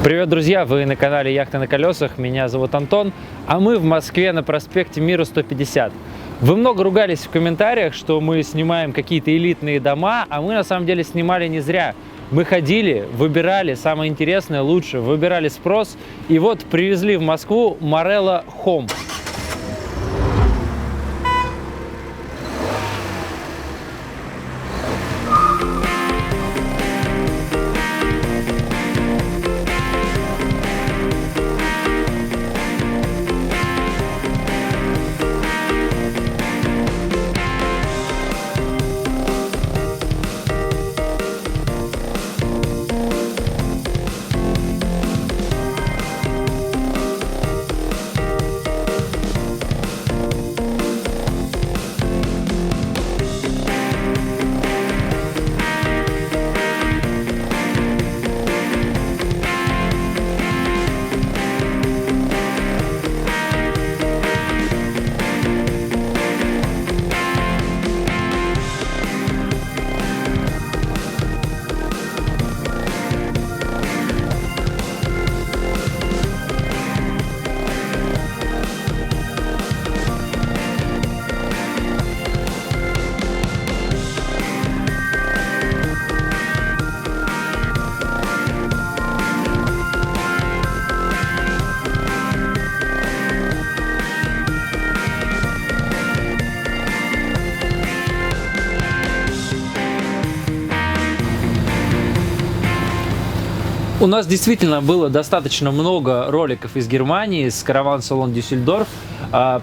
Привет, друзья! Вы на канале Яхты на колесах. Меня зовут Антон, а мы в Москве на проспекте Мира 150. Вы много ругались в комментариях, что мы снимаем какие-то элитные дома, а мы на самом деле снимали не зря. Мы ходили, выбирали самое интересное, лучшее, выбирали спрос, и вот привезли в Москву Marella Home. У нас действительно было достаточно много роликов из Германии, с караван-салон Дюссельдорф,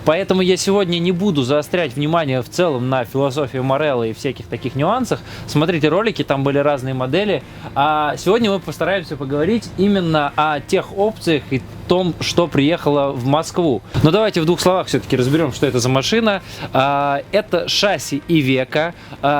поэтому я сегодня не буду заострять внимание в целом на философии Marella и всяких таких нюансах. Смотрите ролики, там были разные модели, а сегодня мы постараемся поговорить именно о тех опциях и том, что приехало в Москву. Но давайте в двух словах все-таки разберем, что это за машина. Это шасси Iveco,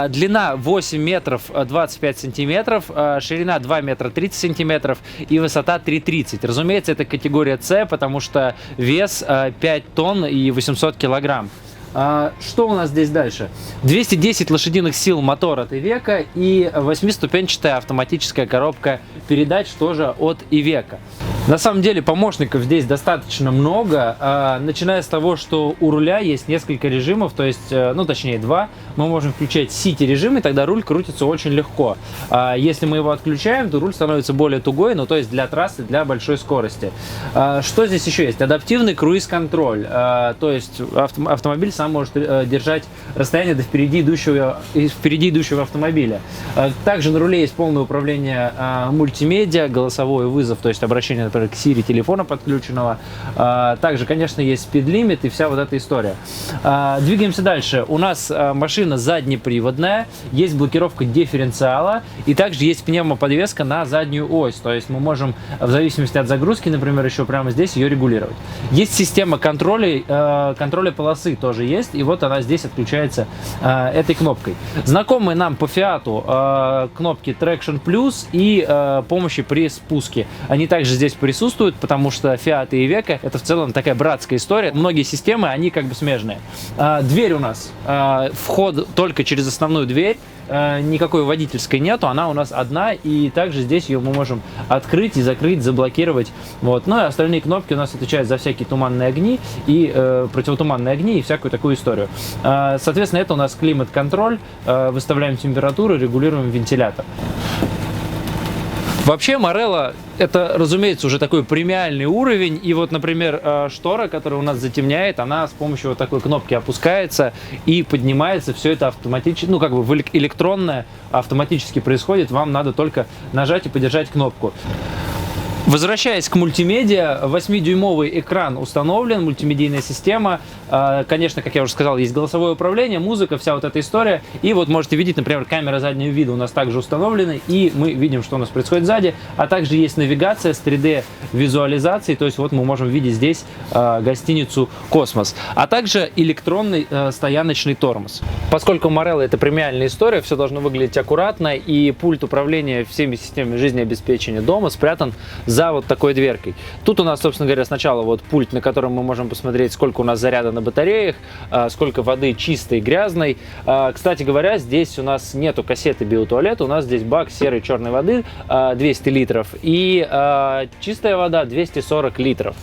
длина 8 метров 25 сантиметров, ширина 2 метра 30 сантиметров и высота 3,30. Разумеется, это категория С, потому что вес 5 тонн и 800 килограмм. Что у нас здесь дальше? 210 лошадиных сил мотор от Iveco и 8-ступенчатая автоматическая коробка передач тоже от Iveco. На самом деле помощников здесь достаточно много, начиная с того, что у руля есть несколько режимов, то есть, ну точнее два. Мы можем включать City режим, и тогда руль крутится очень легко. Если мы его отключаем, то руль становится более тугой, ну то есть для трассы, для большой скорости. Что здесь еще есть? Адаптивный круиз-контроль, то есть автомобиль сам может держать расстояние до впереди идущего автомобиля. Также на руле есть полное управление мультимедиа, голосовой вызов, то есть обращение, например, к Siri телефона подключенного. Также, конечно, есть speed-лимит и вся вот эта история. Двигаемся дальше. У нас машина заднеприводная, есть блокировка дифференциала и также есть пневмоподвеска на заднюю ось. То есть мы можем, в зависимости от загрузки, например, еще прямо здесь ее регулировать. Есть система контроля полосы тоже есть, и вот она здесь отключается этой кнопкой. Знакомые нам по Fiat кнопки Traction Plus и помощи при спуске. Они также здесь присутствуют, потому что Fiat и Iveco это в целом такая братская история. Многие системы, они как бы смежные. Дверь у нас, вход только через основную дверь, никакой водительской нету, она у нас одна, и также здесь ее мы можем открыть и закрыть, заблокировать. Вот. Ну и остальные кнопки у нас отвечают за всякие туманные огни и противотуманные огни и всякую такую историю. Соответственно, это у нас климат-контроль, выставляем температуру, регулируем вентилятор. Вообще Marella это, разумеется, уже такой премиальный уровень. И вот, например, штора, которая у нас затемняет, она с помощью вот такой кнопки опускается и поднимается. Все это автоматически, ну как бы электронное автоматически происходит. Вам надо только нажать и подержать кнопку. Возвращаясь к мультимедиа, 8-дюймовый экран установлен, мультимедийная система. Конечно, как я уже сказал, есть голосовое управление, музыка, вся вот эта история. И вот можете видеть, например, камера заднего вида у нас также установлена, и мы видим, что у нас происходит сзади. А также есть навигация с 3D-визуализацией, то есть вот мы можем видеть здесь гостиницу «Космос». А также электронный стояночный тормоз. Поскольку Marella это премиальная история, все должно выглядеть аккуратно, и пульт управления всеми системами жизнеобеспечения дома спрятан за вот такой дверкой. Тут у нас, собственно говоря, сначала вот пульт, на котором мы можем посмотреть, сколько у нас заряда на на батареях, сколько воды чистой и грязной. Кстати говоря, здесь у нас нету кассеты биотуалета, у нас здесь бак серой черной воды 200 литров и чистая вода 240 литров.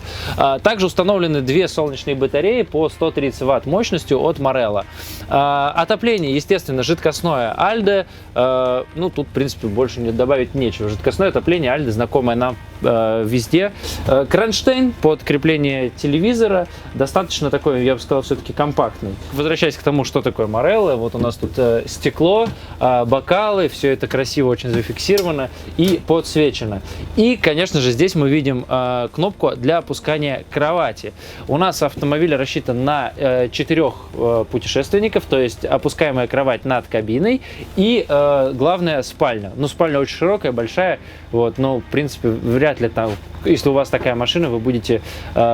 Также установлены две солнечные батареи по 130 ватт мощностью от Marello. Отопление, естественно, жидкостное Alde. Ну, тут, в принципе, больше не добавить нечего. Жидкостное отопление Alde, знакомое нам везде. Кронштейн под крепление телевизора. Достаточно такой, я бы сказал, все-таки компактный. Возвращаясь к тому, что такое Marello, вот у нас тут стекло, бокалы, все это красиво очень зафиксировано и подсвечено. И, конечно же, здесь мы видим кнопку для опускания кровати. У нас автомобиль рассчитан на 4 путешественников, то есть опускаемая кровать над кабиной и, главное, спальня. Ну, спальня очень широкая, большая, вот, но, в принципе, вряд ли там, если у вас такая машина, вы будете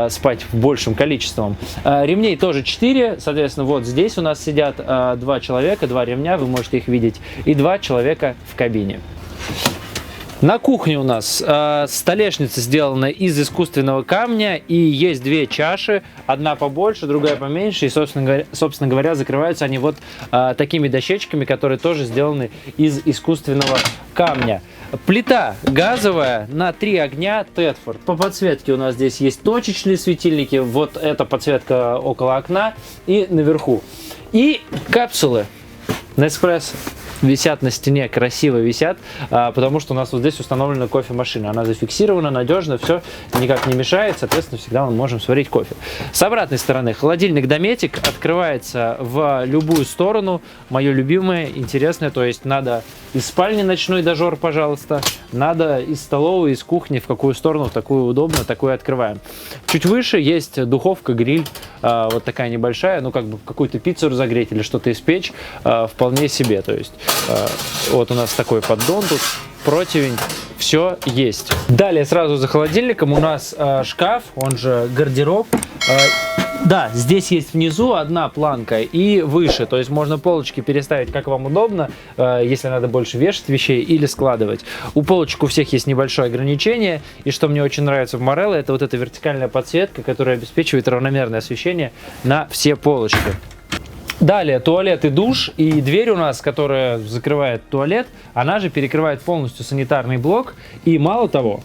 спать в большем количестве. Ремней тоже 4, соответственно, вот здесь у нас сидят 2 человека, 2 ремня, вы можете их видеть, и 2 человека в кабине. На кухне у нас столешница сделана из искусственного камня, и есть 2 чаши, одна побольше, другая поменьше, и, собственно говоря, закрываются они вот такими дощечками, которые тоже сделаны из искусственного камня. Плита газовая на 3 огня Тедфорд. По подсветке у нас здесь есть точечные светильники, вот эта подсветка около окна и наверху. И капсулы Nespresso висят на стене, красиво висят, потому что у нас вот здесь установлена кофемашина. Она зафиксирована, надежно, все никак не мешает, соответственно, всегда мы можем сварить кофе. С обратной стороны холодильник Dometic открывается в любую сторону. Мое любимое, интересное, то есть надо из спальни ночной дожор, пожалуйста, надо из столовой, из кухни, в какую сторону, в такую удобно, такую открываем. Чуть выше есть духовка, гриль, вот такая небольшая, ну как бы какую-то пиццу разогреть или что-то испечь, вполне себе, то есть вот у нас такой поддон тут, противень, все есть. Далее сразу за холодильником у нас шкаф, он же гардероб. Да, здесь есть внизу одна планка и выше, то есть можно полочки переставить как вам удобно, если надо больше вешать вещей или складывать. У полочек у всех есть небольшое ограничение, и что мне очень нравится в Marello, это вот эта вертикальная подсветка, которая обеспечивает равномерное освещение на все полочки. Далее туалет и душ, и дверь у нас, которая закрывает туалет, она же перекрывает полностью санитарный блок, и мало того,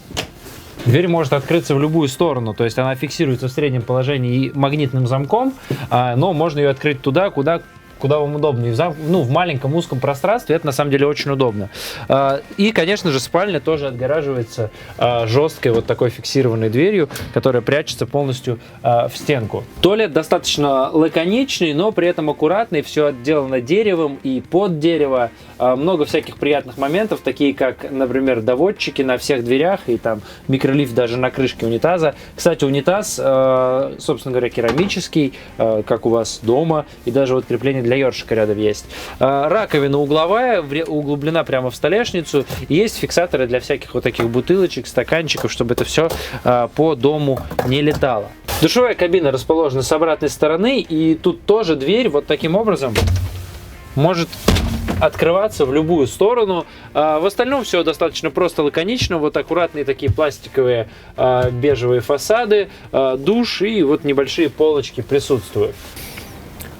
дверь может открыться в любую сторону, то есть она фиксируется в среднем положении и магнитным замком, но можно ее открыть туда, куда вам удобно. И в маленьком узком пространстве это на самом деле очень удобно. И, конечно же, спальня тоже отгораживается жесткой вот такой фиксированной дверью, которая прячется полностью в стенку. Туалет достаточно лаконичный, но при этом аккуратный. Все отделано деревом и под дерево. Много всяких приятных моментов, такие как, например, доводчики на всех дверях и там микролифт даже на крышке унитаза. Кстати, унитаз, собственно говоря, керамический, как у вас дома, и даже вот крепление для ёршика рядом есть. Раковина угловая, углублена прямо в столешницу. И есть фиксаторы для всяких вот таких бутылочек, стаканчиков, чтобы это все по дому не летало. Душевая кабина расположена с обратной стороны, и тут тоже дверь вот таким образом может открываться в любую сторону. В остальном все достаточно просто, лаконично. Вот аккуратные такие пластиковые бежевые фасады, душ и вот небольшие полочки присутствуют.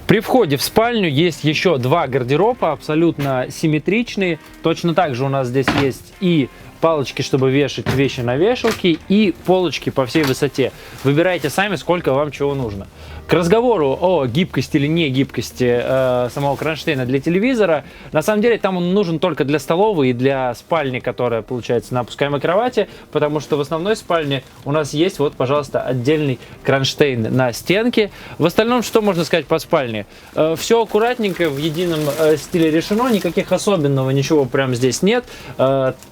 При входе в спальню есть еще 2 гардероба, абсолютно симметричные. Точно так же у нас здесь есть и палочки, чтобы вешать вещи на вешалке, и полочки по всей высоте. Выбирайте сами, сколько вам чего нужно. К разговору о гибкости или не гибкости самого кронштейна для телевизора, на самом деле там он нужен только для столовой и для спальни, которая получается на опускаемой кровати, потому что в основной спальне у нас есть вот, пожалуйста, отдельный кронштейн на стенке. В остальном, что можно сказать по спальне? Все аккуратненько, в едином стиле решено, никаких особенного ничего прям здесь нет.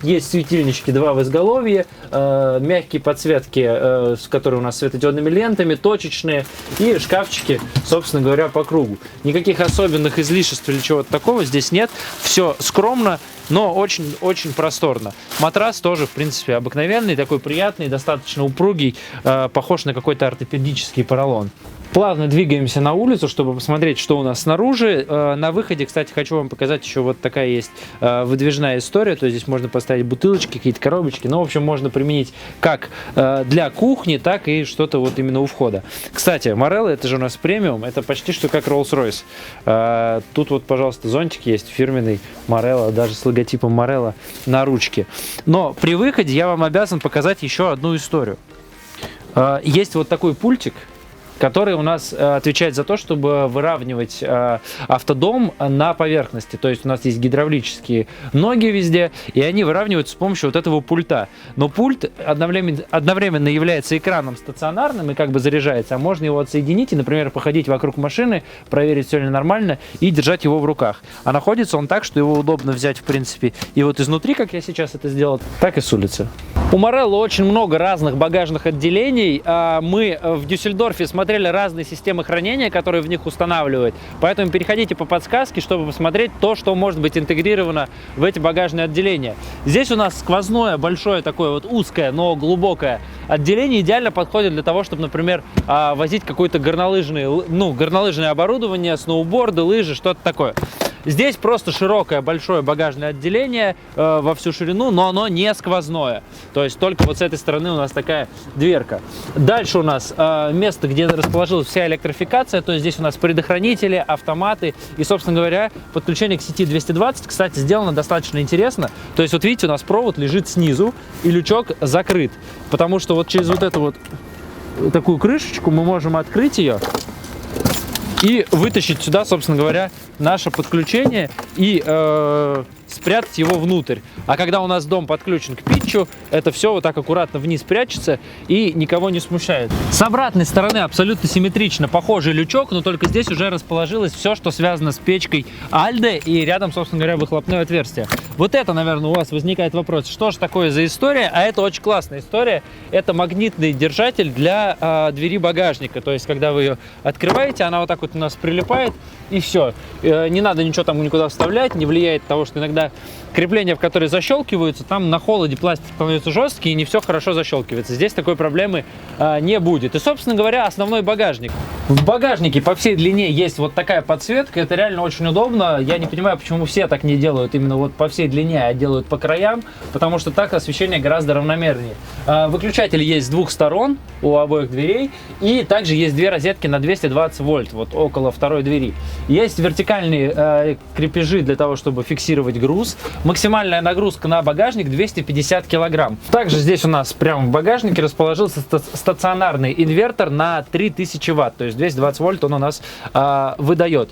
Есть светильнички 2 в изголовье, мягкие подсветки, которые у нас светодиодными лентами, точечные, и шкафчики, собственно говоря, по кругу. Никаких особенных излишеств или чего-то такого здесь нет. Все скромно, но очень-очень просторно. Матрас тоже, в принципе, обыкновенный, такой приятный, достаточно упругий, похож на какой-то ортопедический поролон. Плавно двигаемся на улицу, чтобы посмотреть, что у нас снаружи. На выходе, кстати, хочу вам показать еще вот такая есть выдвижная история. То есть здесь можно поставить бутылочки, какие-то коробочки. Ну, в общем, можно применить как для кухни, так и что-то вот именно у входа. Кстати, Marello, это же у нас премиум, это почти что как Rolls-Royce. Тут вот, пожалуйста, зонтик есть фирменный Marello, даже с логотипом Marello на ручке. Но при выходе я вам обязан показать еще одну историю. Есть вот такой пультик, который у нас отвечает за то, чтобы выравнивать автодом на поверхности. То есть у нас есть гидравлические ноги везде, и они выравниваются с помощью вот этого пульта. Но пульт одновременно является экраном стационарным и как бы заряжается, а можно его отсоединить и, например, походить вокруг машины, проверить, все ли нормально, и держать его в руках. А находится он так, что его удобно взять, в принципе, и вот изнутри, как я сейчас это сделал, так и с улицы. У Marello очень много разных багажных отделений. Мы в Дюссельдорфе смотрели разные системы хранения, которые в них устанавливают. Поэтому переходите по подсказке, чтобы посмотреть то, что может быть интегрировано в эти багажные отделения. Здесь у нас сквозное, большое такое вот узкое, но глубокое отделение. Идеально подходит для того, чтобы, например, возить какое-то горнолыжное оборудование, сноуборды, лыжи, что-то такое. Здесь просто широкое, большое багажное отделение во всю ширину, но оно не сквозное. То есть только вот с этой стороны у нас такая дверка. Дальше у нас место, где расположилась вся электрификация. То есть здесь у нас предохранители, автоматы и, собственно говоря, подключение к сети 220. Кстати, сделано достаточно интересно. То есть вот видите, у нас провод лежит снизу и лючок закрыт. Потому что вот через вот эту вот такую крышечку мы можем открыть ее и вытащить сюда, собственно говоря, наше подключение и спрятать его внутрь. А когда у нас дом подключен к питчу, это все вот так аккуратно вниз прячется и никого не смущает. С обратной стороны абсолютно симметрично похожий лючок, но только здесь уже расположилось все, что связано с печкой Альде, и рядом, собственно говоря, выхлопное отверстие. Вот это, наверное, у вас возникает вопрос, что же такое за история? А это очень классная история. Это магнитный держатель для двери багажника. То есть, когда вы ее открываете, она вот так вот у нас прилипает, и все. Не надо ничего там никуда вставлять, не влияет того, что иногда крепления, в которые защелкиваются, там на холоде пластик становится жесткий и не все хорошо защелкивается. Здесь такой проблемы не будет. И, собственно говоря, основной багажник. В багажнике по всей длине есть вот такая подсветка. Это реально очень удобно. Я не понимаю, почему все так не делают именно вот по всей длине, а делают по краям, потому что так освещение гораздо равномернее. Выключатель есть с двух сторон у обоих дверей, и также есть две розетки на 220 вольт, вот около второй двери. Есть вертикальные крепежи для того, чтобы фиксировать груз. Максимальная нагрузка на багажник 250 килограмм. Также здесь у нас прямо в багажнике расположился стационарный инвертор на 3000 ватт, то есть 220 вольт он у нас выдает.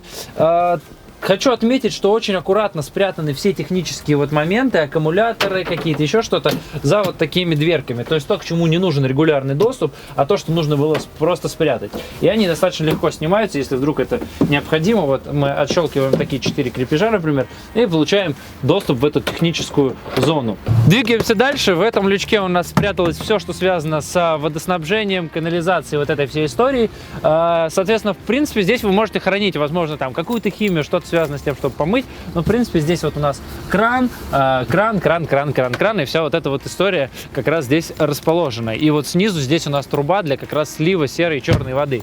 Хочу отметить, что очень аккуратно спрятаны все технические вот моменты, аккумуляторы, какие-то еще что-то за вот такими дверками. То есть то, к чему не нужен регулярный доступ, а то, что нужно было просто спрятать. И они достаточно легко снимаются, если вдруг это необходимо. Вот мы отщелкиваем такие 4 крепежа, например, и получаем доступ в эту техническую зону. Двигаемся дальше. В этом лючке у нас спряталось все, что связано с водоснабжением, канализацией, вот этой всей истории. Соответственно, в принципе, здесь вы можете хранить, возможно, там какую-то химию, что-то связано с тем, чтобы помыть. Но, в принципе, здесь вот у нас кран, и вся вот эта вот история как раз здесь расположена. И вот снизу здесь у нас труба для как раз слива серой и черной воды.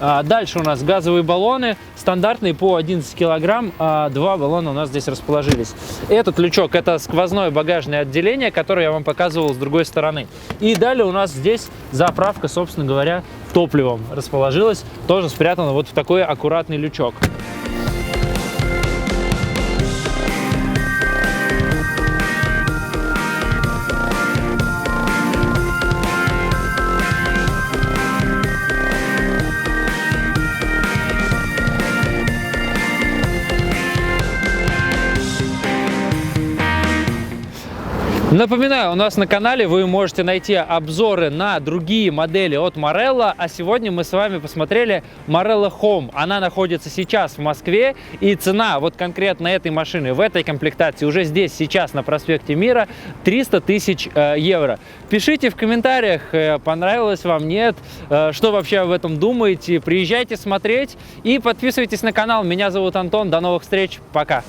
Дальше у нас газовые баллоны, стандартные по 11 килограмм, 2 баллона у нас здесь расположились. Этот лючок — это сквозное багажное отделение, которое я вам показывал с другой стороны. И далее у нас здесь заправка, собственно говоря, топливом расположилась, тоже спрятана вот в такой аккуратный лючок. Напоминаю, у нас на канале вы можете найти обзоры на другие модели от Marello, а сегодня мы с вами посмотрели Marello Home. Она находится сейчас в Москве, и цена вот конкретно этой машины в этой комплектации уже здесь, сейчас на проспекте Мира 300 тысяч евро. Пишите в комментариях, понравилось вам, нет, что вообще об этом думаете. Приезжайте смотреть и подписывайтесь на канал. Меня зовут Антон, до новых встреч, пока!